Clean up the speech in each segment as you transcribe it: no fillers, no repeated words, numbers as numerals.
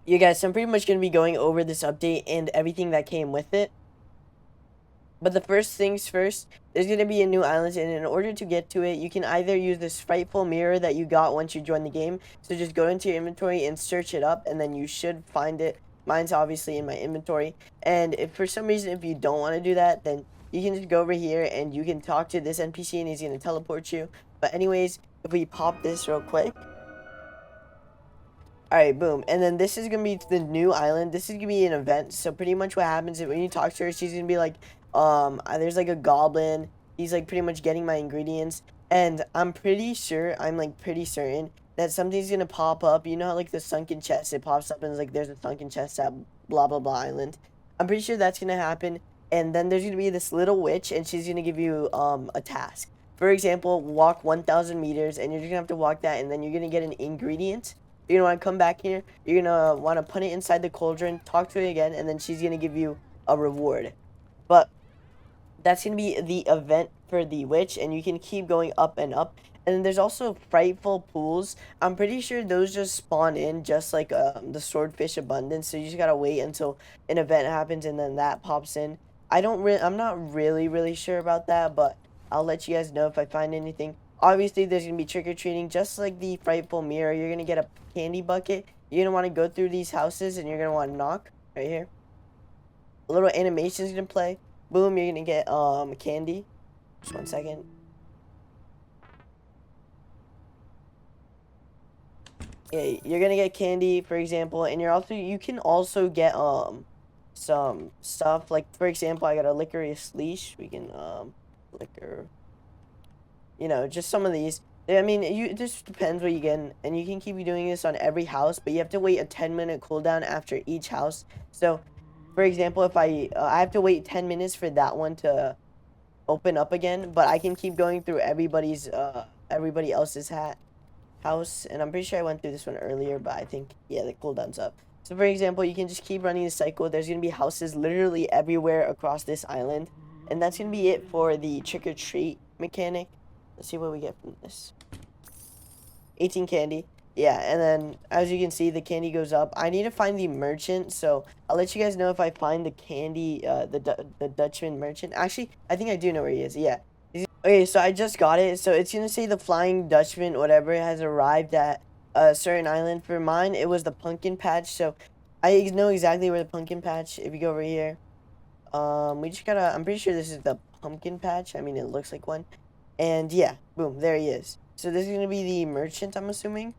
You guys, so I'm pretty much going to be going over this update and everything that came with it. But the first things first, there's going to be a new island, and in order to get to it, you can either use this frightful mirror that you got once you join the game. So just go into your inventory and search it up, and then you should find it. Mine's obviously in my inventory. And if for some reason, if you don't want to do that, then you can just go over here and you can talk to this NPC and he's going to teleport you. But anyways, if we pop this real quick. Alright, boom. And then this is going to be the new island. This is going to be an event. So pretty much what happens is when you talk to her, she's going to be like, there's like a goblin. He's like pretty much getting my ingredients. And I'm pretty sure, I'm like pretty certain that something's going to pop up. You know how like the sunken chest, it pops up and it's like there's a sunken chest at blah blah blah island. I'm pretty sure that's going to happen. And then there's going to be this little witch and she's going to give you a task. For example, walk 1,000 meters and you're just going to have to walk that and then you're going to get an ingredient. You're going to want to come back here. You're going to want to put it inside the cauldron, talk to her again, and then she's going to give you a reward. But that's going to be the event for the witch, and you can keep going up and up. And then there's also frightful pools. I'm pretty sure those just spawn in just like the swordfish abundance. So you just got to wait until an event happens and then that pops in. I'm not really sure about that, but I'll let you guys know if I find anything. Obviously, there's going to be trick-or-treating, just like the frightful mirror. You're going to get a candy bucket. You're going to want to go through these houses, and you're going to want to knock right here. A little animation is going to play. Boom, you're going to get candy. Just 1 second. Yeah, you're going to get candy, for example, and you can also get some stuff. Like, for example, I got a licorice leash. We can liquor... You know, just some of these. I mean, it just depends what you get, and you can keep doing this on every house, but you have to wait a 10-minute cooldown after each house. So, for example, if I have to wait 10 minutes for that one to open up again, but I can keep going through everybody else's house, and I'm pretty sure I went through this one earlier, but I think, yeah, the cooldown's up. So, for example, you can just keep running the cycle. There's going to be houses literally everywhere across this island, and that's going to be it for the trick-or-treat mechanic. Let's see what we get from this. 18 candy. Yeah, and then as you can see, the candy goes up. I need to find the merchant, so I'll let you guys know if I find the candy, the Dutchman merchant. Actually, I think I do know where he is. Yeah. Okay, so I just got it. So it's gonna say the Flying Dutchman, whatever, has arrived at a certain island. For mine, it was the pumpkin patch. So I know exactly where the pumpkin patch. If you go over here, we just gotta. I'm pretty sure this is the pumpkin patch. I mean, it looks like one. And yeah, boom, there he is. So this is going to be the merchant, I'm assuming.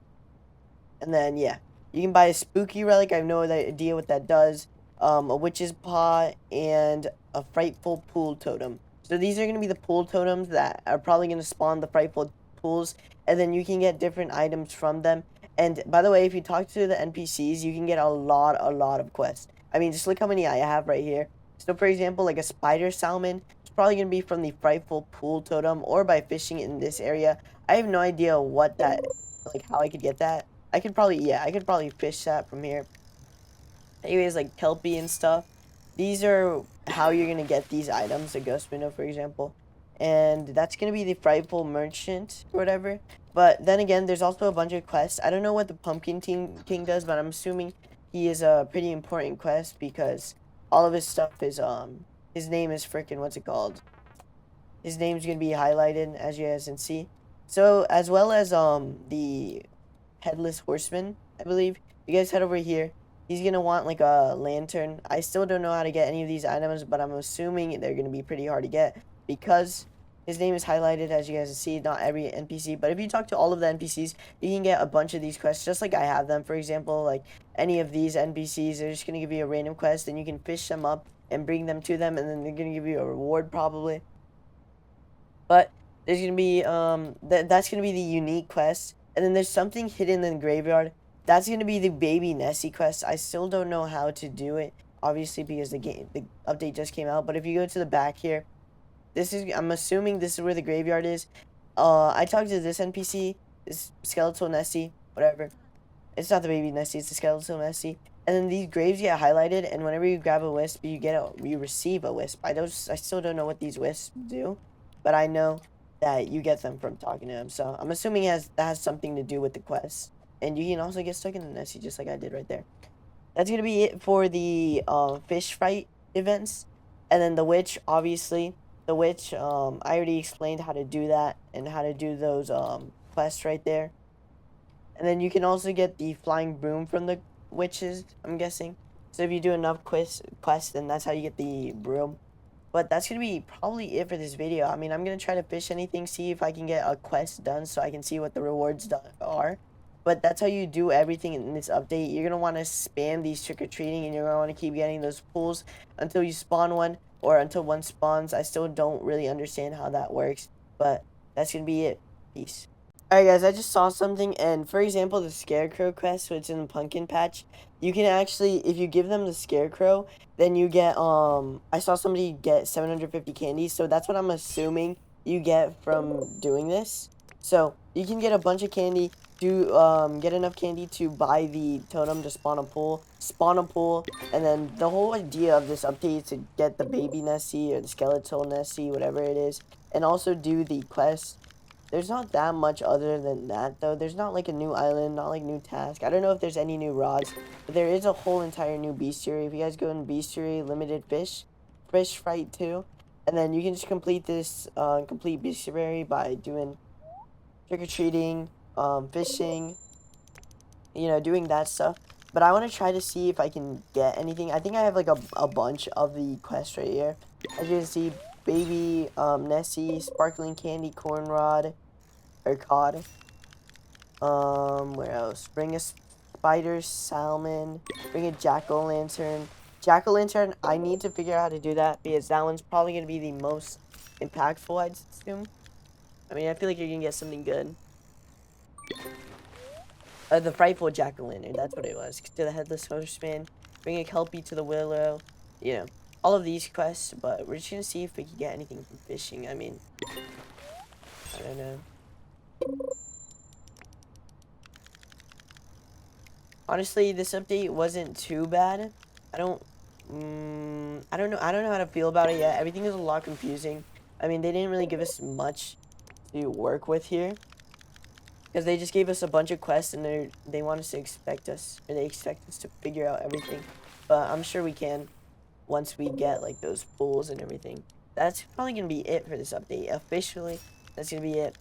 And then, yeah, you can buy a spooky relic. I have no idea what that does. A witch's paw and a frightful pool totem. So these are going to be the pool totems that are probably going to spawn the frightful pools. And then you can get different items from them. And by the way, if you talk to the NPCs, you can get a lot of quests. I mean, just look how many I have right here. So for example, like a spider salmon. Probably gonna be from the frightful pool totem or by fishing in this area. I have no idea what that, like how I could get that. I could probably fish that from here. Anyways, like kelpie and stuff. These are how you're gonna get these items, the ghost window for example. And that's gonna be the frightful merchant or whatever. But then again, there's also a bunch of quests. I don't know what the pumpkin king does, but I'm assuming he is a pretty important quest because all of his stuff is his name is freaking, what's it called? His name's gonna be highlighted, as you guys can see. So, as well as, the Headless Horseman, I believe. You guys head over here. He's gonna want, like, a lantern. I still don't know how to get any of these items, but I'm assuming they're gonna be pretty hard to get. Because his name is highlighted, as you guys can see, not every NPC. But if you talk to all of the NPCs, you can get a bunch of these quests, just like I have them. For example, like, any of these NPCs, they're just gonna give you a random quest, and you can fish them up and bring them to them, and then they're gonna give you a reward probably. But there's gonna be that's gonna be the unique quest, and then there's something hidden in the graveyard. That's gonna be the baby Nessie quest. I still don't know how to do it, obviously because the update just came out. But if you go to the back here, I'm assuming this is where the graveyard is. I talked to this NPC, this skeletal Nessie, whatever. It's not the baby Nessie, it's the skeletal Nessie. And then these graves get highlighted, and whenever you grab a wisp, you receive a wisp. I still don't know what these wisps do, but I know that you get them from talking to him. So I'm assuming that has something to do with the quest. And you can also get stuck in the Nessie, just like I did right there. that's gonna be it for the FischFright events. And then the witch, obviously, the witch, I already explained how to do that and how to do those quests right there. And then you can also get the flying broom from the witches, I'm guessing. So if you do enough quests, then that's how you get the broom. But that's going to be probably it for this video. I mean, I'm going to try to fish anything, see if I can get a quest done so I can see what the rewards are. But that's how you do everything in this update. You're going to want to spam these trick-or-treating, and you're going to want to keep getting those pulls until you spawn one, or until one spawns. I still don't really understand how that works, but that's going to be it. Peace. Alright guys, I just saw something, and for example, the Scarecrow quest, which is in the Pumpkin Patch, you can actually, if you give them the Scarecrow, then you get, I saw somebody get 750 candies, so that's what I'm assuming you get from doing this. So, you can get a bunch of candy to, get enough candy to buy the totem to spawn a pool, and then the whole idea of this update is to get the baby Nessie, or the skeletal Nessie, whatever it is, and also do the quest. There's not that much other than that, though. There's not, like, a new island, not, like, new task. I don't know if there's any new rods, but there is a whole entire new bestiary. If you guys go in bestiary, limited FischFright 2, and then you can just complete this, complete bestiary by doing trick-or-treating, fishing, you know, doing that stuff. But I want to try to see if I can get anything. I think I have, like, a bunch of the quests right here. As you can see, baby, Nessie, sparkling candy, corn rod, or cod. Where else? Bring a spider, salmon, bring a jack-o'-lantern. Jack-o'-lantern, I need to figure out how to do that, because that one's probably going to be the most impactful, I'd assume. I mean, I feel like you're going to get something good. The frightful jack-o'-lantern, that's what it was. To the headless horseman, bring a kelpie to the willow, you know, all of these quests, but we're just gonna see if we can get anything from fishing. I mean, I don't know. Honestly, this update wasn't too bad. I don't know how to feel about it yet. Everything is a lot confusing. I mean, they didn't really give us much to work with here, because they just gave us a bunch of quests, and they want us to expect us to figure out everything. But I'm sure we can once we get, like, those pools and everything. That's probably gonna be it for this update. Officially, that's gonna be it.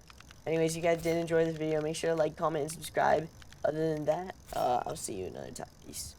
Anyways, you guys did enjoy this video, make sure to like, comment, and subscribe. Other than that, I'll see you another time. Peace.